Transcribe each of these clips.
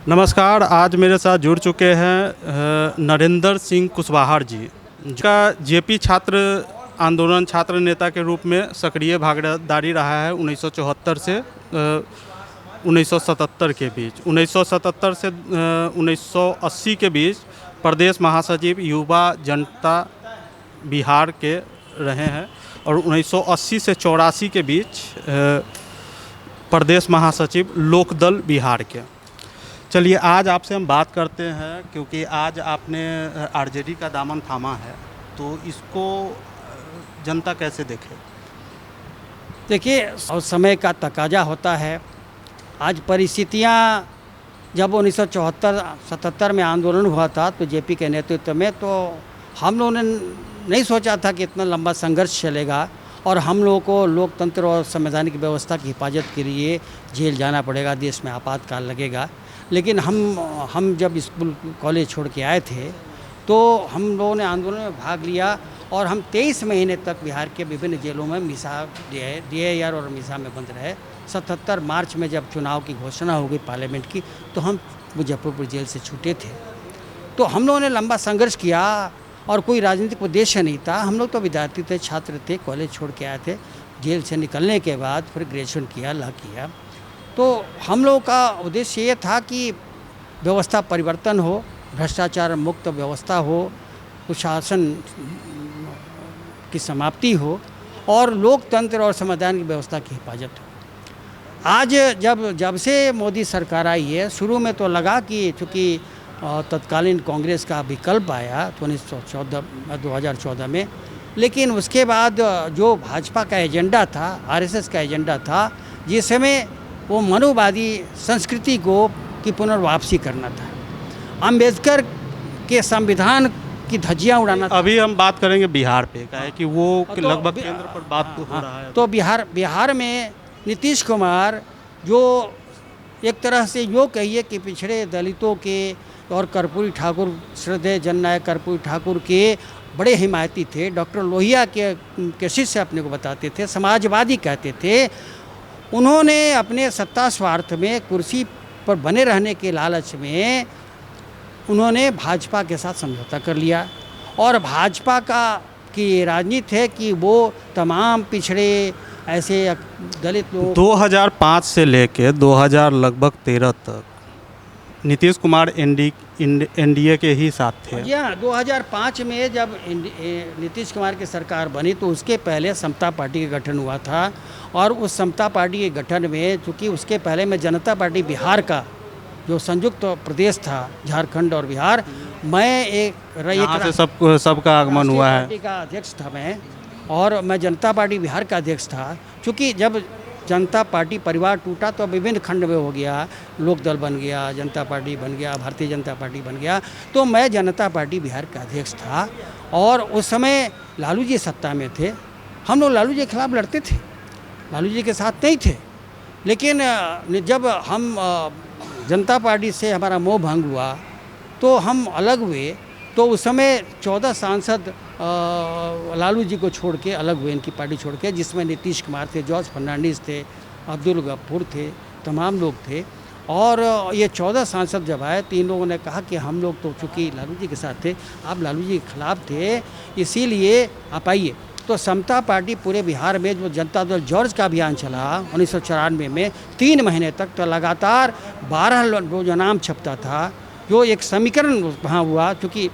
नमस्कार। आज मेरे साथ जुड़ चुके हैं नरेंद्र सिंह कुशवाहा जी, जिनका जेपी छात्र आंदोलन छात्र नेता के रूप में सक्रिय भागीदारी रहा है 1974 से 1977 के बीच। 1977 से 1980 के बीच प्रदेश महासचिव युवा जनता बिहार के रहे हैं और 1980 से 84 के बीच प्रदेश महासचिव लोकदल बिहार के। चलिए आज आपसे हम बात करते हैं, क्योंकि आज आपने आरजेडी का दामन थामा है, तो इसको जनता कैसे देखे? देखिए, और समय का तकाजा होता है। आज परिस्थितियाँ, जब 1974-77 में आंदोलन हुआ था तो जेपी के नेतृत्व में, तो हम लोगों ने नहीं सोचा था कि इतना लंबा संघर्ष चलेगा और हम लोगों को लोकतंत्र और संवैधानिक व्यवस्था की हिफाजत के लिए जेल जाना पड़ेगा, देश में आपातकाल लगेगा। लेकिन हम जब स्कूल कॉलेज छोड़ के आए थे तो हम लोगों ने आंदोलन में भाग लिया और हम 23 महीने तक बिहार के विभिन्न जेलों में DAR और मिसा में बंद रहे। 77 मार्च में जब चुनाव की घोषणा हो गई पार्लियामेंट की, तो हम मुजफ्फरपुर जेल से छूटे थे। तो हम लोगों ने लंबा संघर्ष किया और कोई राजनीतिक उद्देश्य नहीं था। हम लोग तो विद्यार्थी थे, छात्र थे, कॉलेज छोड़ के आए थे। जेल से निकलने के बाद फिर ग्रेजुएशन किया, लॉ किया। तो हम लोगों का उद्देश्य ये था कि व्यवस्था परिवर्तन हो, भ्रष्टाचार मुक्त व्यवस्था हो, कुशासन की समाप्ति हो और लोकतंत्र और संवैधानिक व्यवस्था की हिफाजत हो। आज जब से मोदी सरकार आई है, शुरू में तो लगा कि चूँकि तत्कालीन कांग्रेस का विकल्प आया तो 2014 में, लेकिन उसके बाद जो भाजपा का एजेंडा था, RSS का एजेंडा था, जिसमें वो मनुवादी संस्कृति की पुनर्वापसी करना था, अम्बेडकर के संविधान की धज्जियां उड़ाना था। अभी हम बात करेंगे बिहार पे, का है कि वो लगभग केंद्र पर बात हो रहा है। तो बिहार में नीतीश कुमार, जो एक तरह से यो कहिए कि पिछड़े दलितों के और कर्पूरी ठाकुर, श्रद्धेय जननायक कर्पूरी ठाकुर के बड़े हिमायती थे, डॉक्टर लोहिया के शिष्य अपने को बताते थे, समाजवादी कहते थे। उन्होंने अपने सत्ता स्वार्थ में, कुर्सी पर बने रहने के लालच में, उन्होंने भाजपा के साथ समझौता कर लिया और भाजपा की राजनीति है कि वो तमाम पिछड़े ऐसे दलित लोग 2005 से लेके 2013 तक नीतीश कुमार NDA के ही साथ थे। जी हाँ, 2005 में जब नीतीश कुमार की सरकार बनी तो उसके पहले समता पार्टी का गठन हुआ था और उस समता पार्टी के गठन में, चूँकि उसके पहले में जनता पार्टी बिहार का जो संयुक्त प्रदेश था, झारखंड और बिहार, मैं एक सबका आगमन हुआ है। पार्टी का अध्यक्ष था मैं, और मैं जनता पार्टी बिहार का अध्यक्ष था। चूँकि जब जनता पार्टी परिवार टूटा तो विभिन्न खंड में हो गया, लोकदल बन गया, जनता पार्टी बन गया, भारतीय जनता पार्टी बन गया। तो मैं जनता पार्टी बिहार का अध्यक्ष था और उस समय लालू जी सत्ता में थे। हम लोग लालू जी के खिलाफ लड़ते थे, लालू जी के साथ नहीं थे। लेकिन जब हम जनता पार्टी से हमारा मोह भंग हुआ तो हम अलग हुए, तो उस समय 14 सांसद लालू जी को छोड़ के अलग हुए, इनकी पार्टी छोड़ के, जिसमें नीतीश कुमार थे, जॉर्ज फर्नांडिस थे, अब्दुल गफूर थे, तमाम लोग थे। और ये 14 सांसद जब आए तो इन लोगों ने कहा कि हम लोग तो चूँकि लालू जी के साथ थे, आप लालू जी के खिलाफ थे, इसीलिए आप आइए। तो समता पार्टी पूरे बिहार में जो जनता दल जॉर्ज का अभियान चला 1994 में 3 महीने तक, तो लगातार 12 जो नाम छपता था, जो एक समीकरण वहाँ हुआ, चूँकि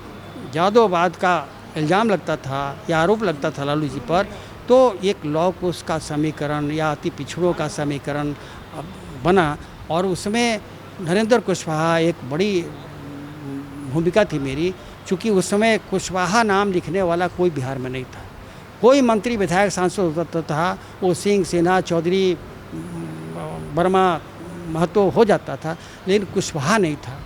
जादववाद का इल्ज़ाम लगता था या आरोप लगता था लालू जी पर, तो एक लॉ कोर्स का समीकरण या अति पिछड़ों का समीकरण बना और उसमें नरेंद्र कुशवाहा एक बड़ी भूमिका थी मेरी। चूँकि उस समय कुशवाहा नाम लिखने वाला कोई बिहार में नहीं था। कोई मंत्री, विधायक, सांसद होता था, वो सिंह, सिन्हा, चौधरी, वर्मा, महतो हो जाता था, लेकिन कुशवाहा नहीं था।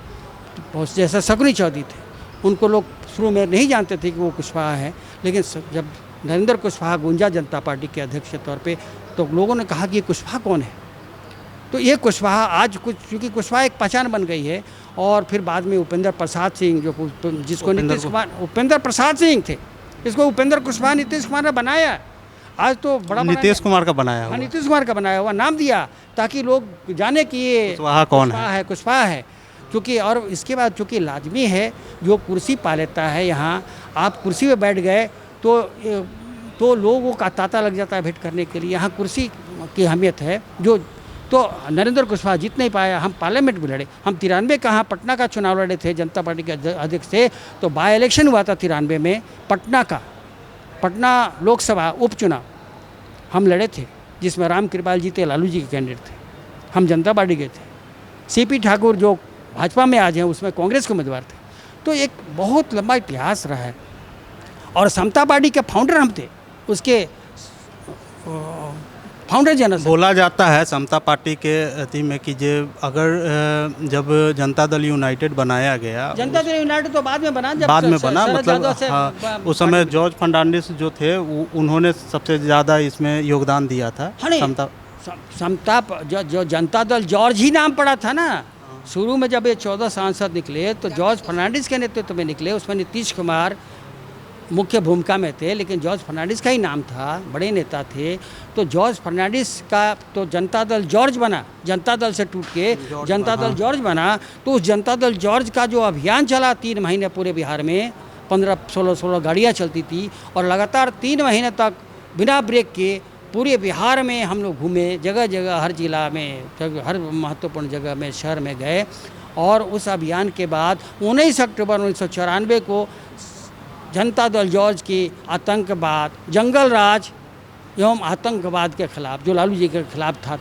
तो जैसे शकुनी चौधरी थे, उनको लोग शुरू में नहीं जानते थे कि वो कुशवाहा है, लेकिन जब नरेंद्र कुशवाहा गूंजा जनता पार्टी के अध्यक्ष के तौर पे, तो लोगों ने कहा कि ये कुशवाहा कौन है। तो ये कुशवाहा आज कुछ, चूँकि कुशवाहा एक पहचान बन गई है। और फिर बाद में उपेंद्र प्रसाद सिंह, जिसको नीतीश कुमार, उपेंद्र प्रसाद सिंह थे, इसको उपेंद्र कुशवाहा नीतीश कुमार ने बनाया। आज तो बड़ा नीतीश कुमार का बनाया हुआ, नीतीश कुमार का बनाया हुआ नाम दिया ताकि लोग जाने कि ये कुशवाहा कौन है, कुशवाहा है। क्योंकि और इसके बाद चूँकि लाजमी है जो कुर्सी पा लेता है यहाँ, आप कुर्सी पे बैठ गए तो लोगों का तांता लग जाता है भेंट करने के लिए। यहाँ कुर्सी की अहमियत है जो तो नरेंद्र कुशवाहा जीत नहीं पाया। हम पार्लियामेंट में लड़े, हम 93 कहाँ पटना का चुनाव लड़े थे, जनता पार्टी के अध्यक्ष थे, तो बाई इलेक्शन हुआ था 93 में पटना लोकसभा उपचुनाव हम लड़े थे, जिसमें राम कृपाल जी थे, लालू जी के कैंडिडेट थे, हम जनता पार्टी के थे। सीपी ठाकुर जो भाजपा में आज हैं उसमें कांग्रेस के उम्मीदवार थे। तो एक बहुत लंबा इतिहास रहा है और समता पार्टी के फाउंडर हम थे, उसके फाउंडर जनरल। बोला जाता है समता पार्टी के अति में कि जब जनता दल यूनाइटेड बनाया गया, जनता दल यूनाइटेड तो बाद में बना, जब बाद में बना, शरद मतलब यादव से हाँ, उस समय जॉर्ज फर्नांडिस जो थे उन्होंने सबसे ज़्यादा इसमें योगदान दिया था। समता जो जनता दल जॉर्ज ही नाम पड़ा था ना। शुरू में जब ये 14 सांसद निकले तो जॉर्ज फर्नांडिस के नेतृत्व में निकले, उसमें नीतीश कुमार मुख्य भूमिका में थे, लेकिन जॉर्ज फर्नांडिस का ही नाम था, बड़े नेता थे। तो जॉर्ज फर्नांडिस का तो जनता दल जॉर्ज बना, जनता दल से टूट के जनता दल जॉर्ज बना। तो उस जनता दल जॉर्ज का जो अभियान चला 3 महीने पूरे बिहार में, 15-16 गाड़ियाँ चलती थी और लगातार 3 महीने तक बिना ब्रेक के पूरे बिहार में हम लोग घूमे, जगह जगह, हर जिला में, हर महत्वपूर्ण जगह में, शहर में गए। और उस अभियान के बाद 19 अक्टूबर 1994 को जनता दल जॉर्ज की आतंकवाद, जंगल राज एवं आतंकवाद के खिलाफ, जो लालू जी के खिलाफ था,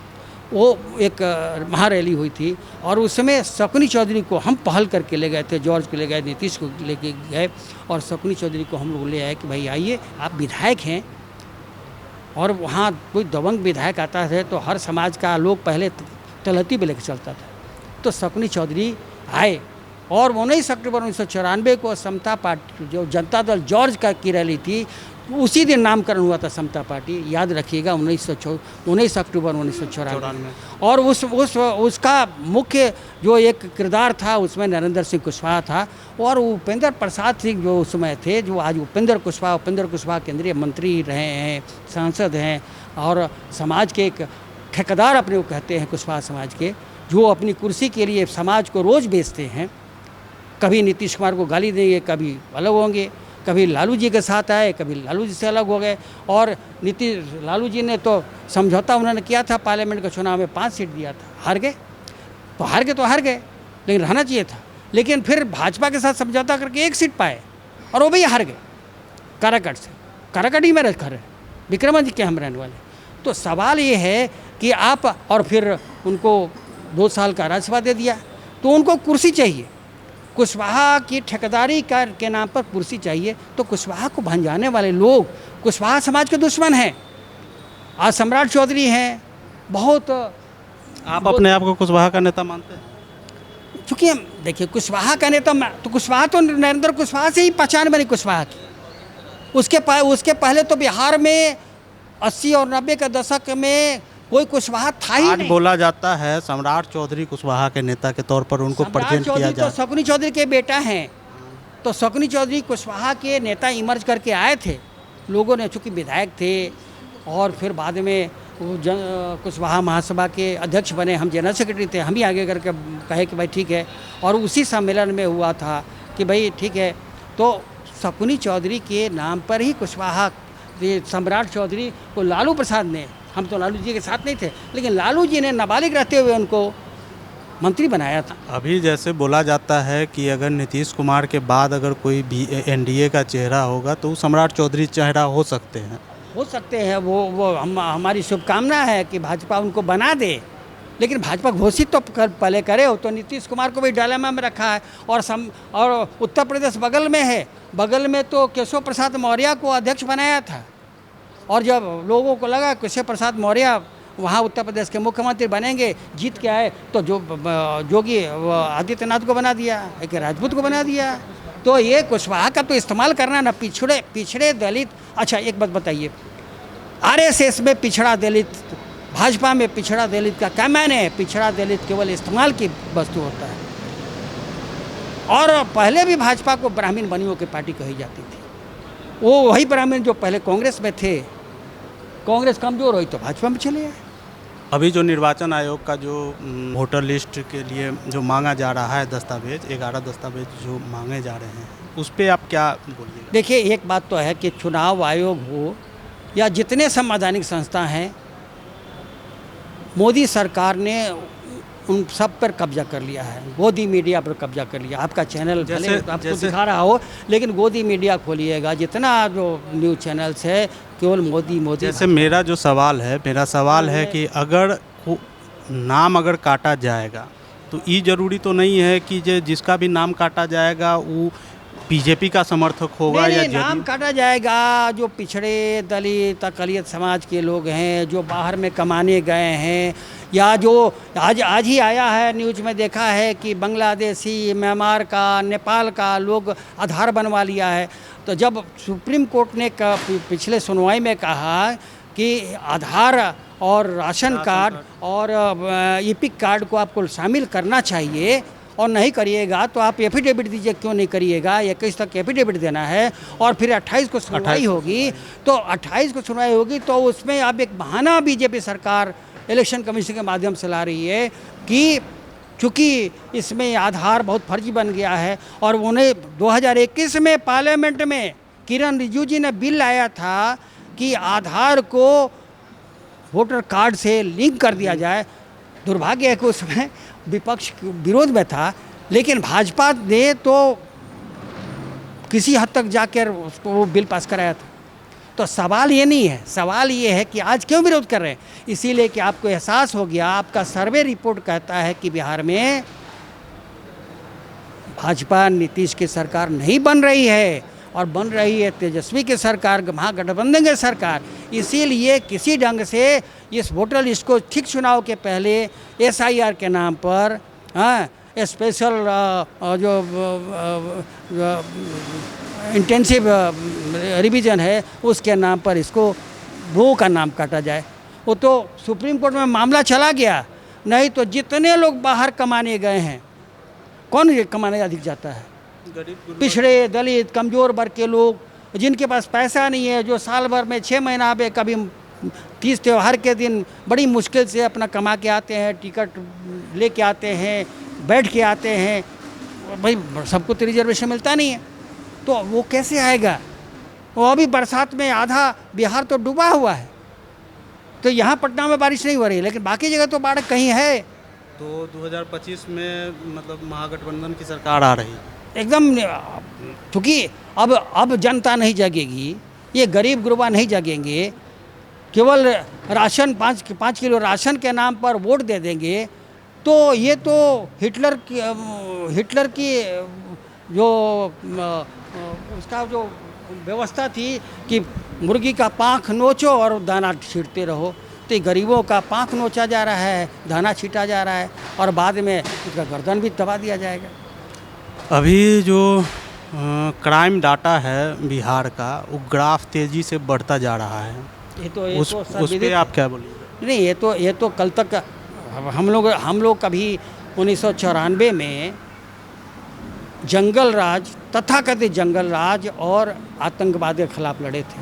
वो एक महारैली हुई थी। और उस समय शकुनी चौधरी को हम पहल करके ले गए थे, जॉर्ज को ले गए, नीतीश को लेके गए और शकुनी चौधरी को हम लोग ले आए कि भाई आइए, आप विधायक हैं। और वहाँ कोई दबंग विधायक आता है तो हर समाज का लोग पहले तलहटी पे लेकर चलता था। तो शकुनी चौधरी आए और 19 अक्टूबर 1994 को समता पार्टी, जो जनता दल जॉर्ज की रैली थी, उसी दिन नामकरण हुआ था समता पार्टी, याद रखिएगा, 19 अक्टूबर 1994। और उसका मुख्य जो एक किरदार था उसमें नरेंद्र सिंह कुशवाहा था और उपेंद्र प्रसाद सिंह जो उस समय थे, जो आज उपेंद्र कुशवाहा केंद्रीय मंत्री रहे हैं, सांसद हैं और समाज के एक ठेकेदार अपने को कहते हैं कुशवाहा समाज के, जो अपनी कुर्सी के लिए समाज को रोज़ बेचते हैं। कभी नीतीश कुमार को गाली देंगे, कभी अलग होंगे, कभी लालू जी के साथ आए, कभी लालू जी से अलग हो गए। और लालू जी ने तो समझौता उन्होंने किया था, पार्लियामेंट के चुनाव में 5 सीट दिया था, हार गए, लेकिन रहना चाहिए था। लेकिन फिर भाजपा के साथ समझौता करके 1 सीट पाए और वो भी हार गए काराकट से। काराकट ही मेरे घर है, विक्रमादित्य के हम रहने वाले। तो सवाल ये है कि आप, और फिर उनको 2 साल का राज्यसभा दे दिया, तो उनको कुर्सी चाहिए, कुशवाहा की ठेकेदारी के नाम पर कुर्सी चाहिए। तो कुशवाहा को भंजाने वाले लोग कुशवाहा समाज के दुश्मन हैं। आज सम्राट चौधरी हैं, बहुत। आप अपने आप को कुशवाहा का नेता मानते हैं? चूँकि हम देखिए कुशवाहा का नेता, तो कुशवाहा तो नरेंद्र कुशवाहा से ही पहचान बनी कुशवाहा की। उसके पहले तो बिहार में 80 और 90 के दशक में कोई कुशवाहा था ही नहीं। बोला जाता है सम्राट चौधरी कुशवाहा के नेता के तौर पर उनको प्रेजेंट किया जाए। तो शकुनी चौधरी के बेटा हैं, तो शकुनी चौधरी कुशवाहा के नेता इमर्ज करके आए थे। लोगों ने, चूँकि विधायक थे और फिर बाद में कुशवाहा महासभा के अध्यक्ष बने, हम जनरल सेक्रेटरी थे, हम ही आगे करके कहे कि भाई ठीक है। और उसी सम्मेलन में हुआ था कि भाई ठीक है, तो शकुनी चौधरी के नाम पर ही कुशवाहा, सम्राट चौधरी को लालू प्रसाद ने, हम तो लालू जी के साथ नहीं थे, लेकिन लालू जी ने नाबालिग रहते हुए उनको मंत्री बनाया था। अभी जैसे बोला जाता है कि अगर नीतीश कुमार के बाद अगर कोई भी एनडीए का चेहरा होगा तो सम्राट चौधरी चेहरा हो सकते हैं। वो हमारी शुभकामना है कि भाजपा उनको बना दे, लेकिन भाजपा घोषित तो पहले करे हो। तो नीतीश कुमार को भी डायलेमा में रखा है। और उत्तर प्रदेश बगल में है, बगल में तो केशव प्रसाद मौर्य को अध्यक्ष बनाया था। और जब लोगों को लगा केशव प्रसाद मौर्य वहाँ उत्तर प्रदेश के मुख्यमंत्री बनेंगे, जीत के आए, तो जोगी आदित्यनाथ को बना दिया, एक राजपूत को बना दिया। तो ये कुशवाहा का तो इस्तेमाल करना ना, पिछड़े दलित। अच्छा एक बात बताइए, आरएसएस में पिछड़ा दलित, भाजपा में पिछड़ा दलित का क्या मायने है? पिछड़ा दलित केवल इस्तेमाल की वस्तु होता है। और पहले भी भाजपा को ब्राह्मण बनियों की पार्टी कही जाती थी। वो वही ब्राह्मण जो पहले कांग्रेस में थे, कांग्रेस कमज़ोर हुई तो भाजपा में चले आए। अभी जो निर्वाचन आयोग का जो वोटर लिस्ट के लिए जो मांगा जा रहा है दस्तावेज, 11 दस्तावेज जो मांगे जा रहे हैं, उस पर आप क्या बोलिएगा? देखिए, एक बात तो है कि चुनाव आयोग हो या जितने संवैधानिक संस्था हैं, मोदी सरकार ने उन सब पर कब्जा कर लिया है। गोदी मीडिया पर कब्जा कर लिया। आपका चैनल भले आपको दिखा रहा हो, लेकिन गोदी मीडिया खोलिएगा, जितना जो न्यूज़ चैनल्स है केवल मोदी मोदी। जैसे मेरा सवाल है कि अगर नाम अगर काटा जाएगा तो ये जरूरी तो नहीं है कि जिसका भी नाम काटा जाएगा वो बीजेपी का समर्थक होगा या नाम काटा जाएगा जो पिछड़े दलित अकलियत समाज के लोग हैं, जो बाहर में कमाने गए हैं, या जो आज ही आया है न्यूज़ में देखा है कि बांग्लादेशी, म्यांमार का, नेपाल का लोग आधार बनवा लिया है। तो जब सुप्रीम कोर्ट ने पिछले सुनवाई में कहा कि आधार और राशन कार्ड और ईपिक कार्ड को आपको शामिल करना चाहिए और नहीं करिएगा तो आप एफिडेविट दीजिए, क्यों नहीं करिएगा, 21 तक एफिडेविट देना है और फिर 28 को सुनवाई होगी। तो 28 को सुनवाई होगी तो उसमें अब एक बहाना बीजेपी सरकार इलेक्शन कमीशन के माध्यम से ला रही है कि चूँकि इसमें आधार बहुत फर्जी बन गया है। और उन्हें 2021 में पार्लियामेंट में किरण रिजिजू जी ने बिल लाया था कि आधार को वोटर कार्ड से लिंक कर दिया जाए। दुर्भाग्य है कि उसमें विपक्ष विरोध में था, लेकिन भाजपा ने तो किसी हद तक जाकर उसको वो बिल पास कराया था। तो सवाल ये नहीं है, सवाल ये है कि आज क्यों विरोध कर रहे हैं। इसीलिए कि आपको एहसास हो गया, आपका सर्वे रिपोर्ट कहता है कि बिहार में भाजपा नीतीश की सरकार नहीं बन रही है और बन रही है तेजस्वी की सरकार, महागठबंधन की सरकार। इसीलिए किसी ढंग से इस वोटर लिस्ट को ठीक चुनाव के पहले SIR के नाम पर स्पेशल जो इंटेंसिव रिवीजन है उसके नाम पर इसको वो का नाम काटा जाए। वो तो सुप्रीम कोर्ट में मामला चला गया, नहीं तो जितने लोग बाहर कमाने गए हैं, कौन कमाने अधिक जाता है? पिछड़े दलित कमज़ोर वर्ग के लोग जिनके पास पैसा नहीं है, जो साल भर में 6 महीना पे कभी 30 त्यौहार के दिन बड़ी मुश्किल से अपना कमा के आते हैं, टिकट लेके आते हैं, बैठ के आते हैं। भाई सबको तो रिजर्वेशन मिलता नहीं है, तो वो कैसे आएगा? वो अभी बरसात में आधा बिहार तो डूबा हुआ है। तो यहाँ पटना में बारिश नहीं हो रही, लेकिन बाकी जगह तो बाढ़ कहीं है। तो 2025 में मतलब महागठबंधन की सरकार आ रही है एकदम, क्योंकि अब जनता नहीं जगेगी, ये गरीब गुरबा नहीं जगेंगे। केवल राशन 5 किलो राशन के नाम पर वोट दे देंगे तो ये तो हिटलर की जो उसका जो व्यवस्था थी कि मुर्गी का पाँख नोचो और दाना छींटते रहो। तो गरीबों का पाँख नोचा जा रहा है, दाना छीटा जा रहा है और बाद में उसका गर्दन भी दबा दिया जाएगा। अभी जो क्राइम डाटा है बिहार का, वो ग्राफ तेज़ी से बढ़ता जा रहा है। उस पर आप क्या बोलिए? नहीं, ये तो कल तक हम लोग कभी 1994 में जंगल राज, तथाकथित जंगल राज और आतंकवाद के खिलाफ लड़े थे,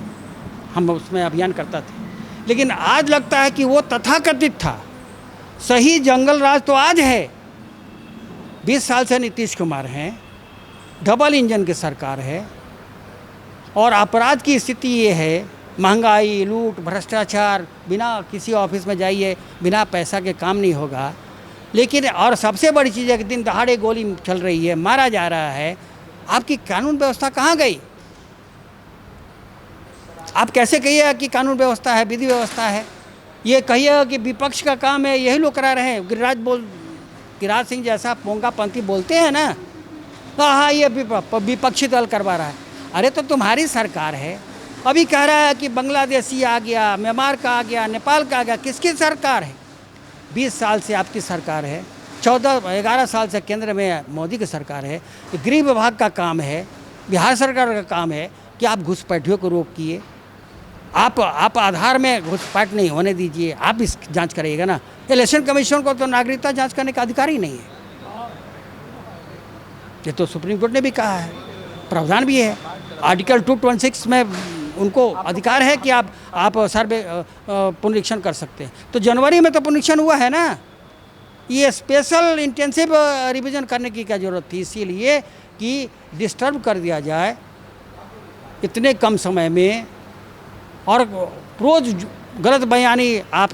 हम उसमें अभियान करता थे। लेकिन आज लगता है कि वो तथाकथित था, सही जंगल राज तो आज है। 20 साल से नीतीश कुमार हैं, डबल इंजन की सरकार है और अपराध की स्थिति ये है, महंगाई, लूट, भ्रष्टाचार, बिना किसी ऑफिस में जाइए, बिना पैसा के काम नहीं होगा। लेकिन और सबसे बड़ी चीज़ है कि दिन दहाड़े गोली चल रही है, मारा जा रहा है। आपकी कानून व्यवस्था कहाँ गई? आप कैसे कहिएगा कि कानून व्यवस्था है, विधि व्यवस्था है? ये कहिएगा कि विपक्ष का काम है, यही लोग करा रहे हैं। गिरिराज सिंह जैसा पोंगापंथी बोलते हैं ना, हाँ ये विपक्षी दल करवा रहा है। अरे तो तुम्हारी सरकार है, अभी कह रहा है कि बांग्लादेशी आ गया, म्यांमार का आ गया, नेपाल का आ गया। किसकी सरकार है? 20 साल से आपकी सरकार है, 11 साल से केंद्र में मोदी की सरकार है। गृह विभाग का काम है, बिहार सरकार का काम है कि आप घुसपैठियों को रोकिए। आप आधार में घुसपैठ नहीं होने दीजिए, आप इस जांच करिएगा ना। इलेक्शन कमीशन को तो नागरिकता जांच करने का अधिकार ही नहीं है, ये तो सुप्रीम कोर्ट ने भी कहा है, प्रावधान भी है। आर्टिकल 226 में उनको अधिकार है कि आप सर्वे पुनरीक्षण कर सकते हैं। तो जनवरी में तो पुनरीक्षण हुआ है ना, ये स्पेशल इंटेंसिव रिवीजन करने की क्या ज़रूरत थी? इसीलिए कि डिस्टर्ब कर दिया जाए इतने कम समय में। और रोज़ गलत बयानी आप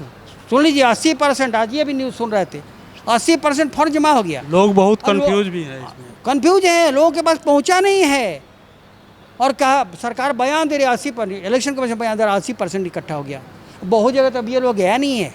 सुन लीजिए, 80%, आज ये भी न्यूज़ सुन रहे थे, 80% फॉर्म जमा हो गया। लोग बहुत और कंफ्यूज भी हैं इसमें। कंफ्यूज है, लोगों के पास पहुंचा नहीं है। और कहा सरकार बयान दे रही है 80%, इलेक्शन कमीशन बयान दे रहा है 80% इकट्ठा हो गया। बहुत जगह तो अभी ये लोग गया नहीं है।